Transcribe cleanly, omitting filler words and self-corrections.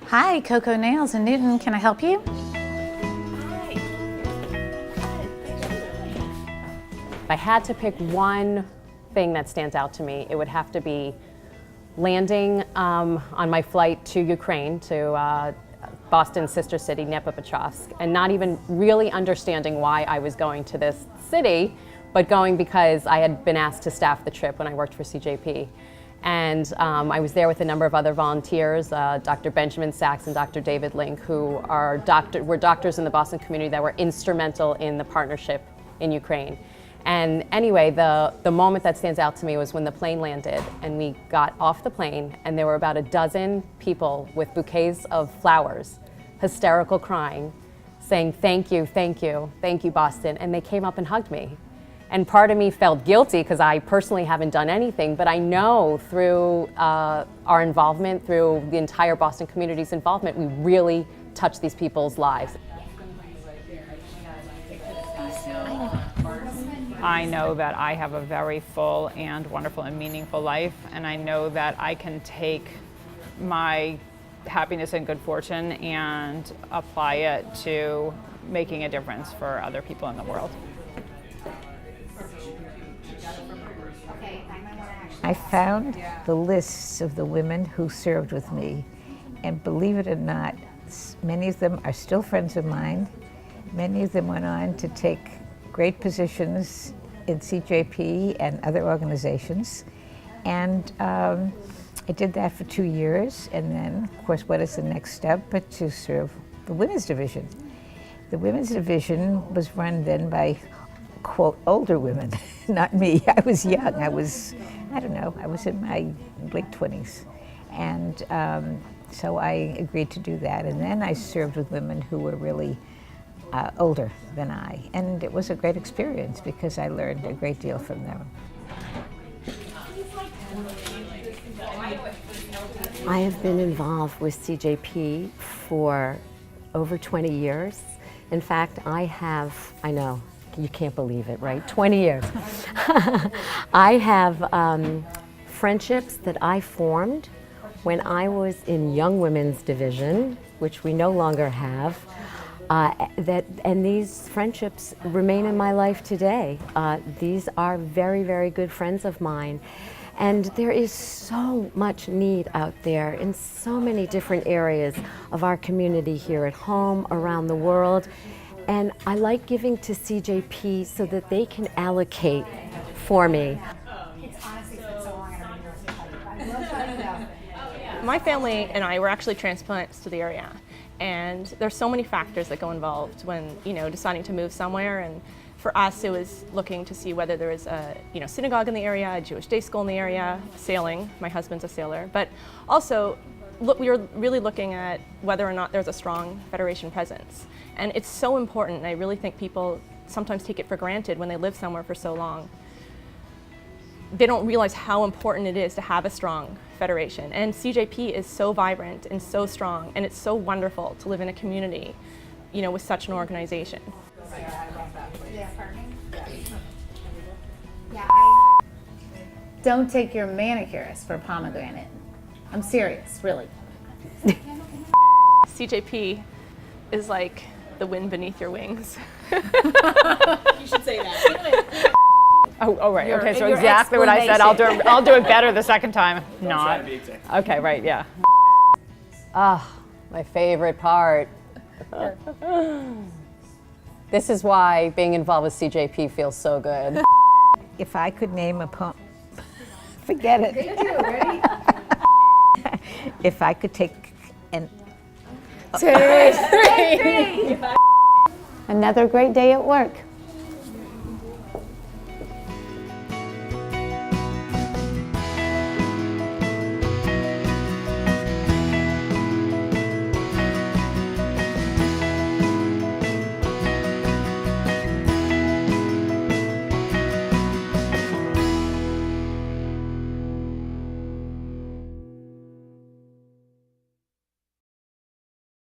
Hi, Coco Nails in Newton. Can I help you? If I had to pick one thing that stands out to me, it would have to be landing on my flight to Ukraine, to Boston's sister city, Dnipropetrovsk, and not even really understanding why I was going to this city, but going because I had been asked to staff the trip when I worked for CJP. And I was there with a number of other volunteers, Dr. Benjamin Sachs and Dr. David Link, who were doctors in the Boston community that were instrumental in the partnership in Ukraine. And anyway, the moment that stands out to me was when the plane landed and we got off the plane and there were about a dozen people with bouquets of flowers, hysterical crying, saying, "Thank you, thank you, thank you, Boston." And they came up and hugged me. And part of me felt guilty because I personally haven't done anything, but I know through our involvement, through the entire Boston community's involvement, we really touch these people's lives. I know that I have a very full and wonderful and meaningful life, and I know that I can take my happiness and good fortune and apply it to making a difference for other people in the world. I found the lists of the women who served with me, and believe it or not, many of them are still friends of mine. Many of them went on to take great positions in CJP and other organizations. And I did that for 2 years, and then, of course, what is the next step but to serve the women's division. The women's division was run then by, quote, older women, not me. I was young. I was in my late 20s. And so I agreed to do that. And then I served with women who were really older than I. And it was a great experience because I learned a great deal from them. I have been involved with CJP for over 20 years. In fact, I know, you can't believe it, right? 20 years. I have friendships that I formed when I was in Young Women's Division, which we no longer have, and these friendships remain in my life today. These are very, very good friends of mine. And there is so much need out there in so many different areas of our community here at home, around the world. And I like giving to CJP so that they can allocate for me. My family and I were actually transplants to the area. And there's so many factors that go involved when, deciding to move somewhere. And for us, it was looking to see whether there was a, synagogue in the area, a Jewish day school in the area, sailing. My husband's a sailor. But also, we were really looking at whether or not there's a strong Federation presence. And it's so important, and I really think people sometimes take it for granted when they live somewhere for so long. They don't realize how important it is to have a strong Federation. And CJP is so vibrant and so strong, and it's so wonderful to live in a community, with such an organization. Don't take your manicurist for Pomegranate. I'm serious, really. CJP is like the wind beneath your wings. You should say that. Oh, right. Okay, so exactly what I said. I'll do it better the second time. Not. Okay, right, yeah. My favorite part. This is why being involved with CJP feels so good. If I could name a poem, forget it. Ready? If I could take an... 2, 3. Another great day at work.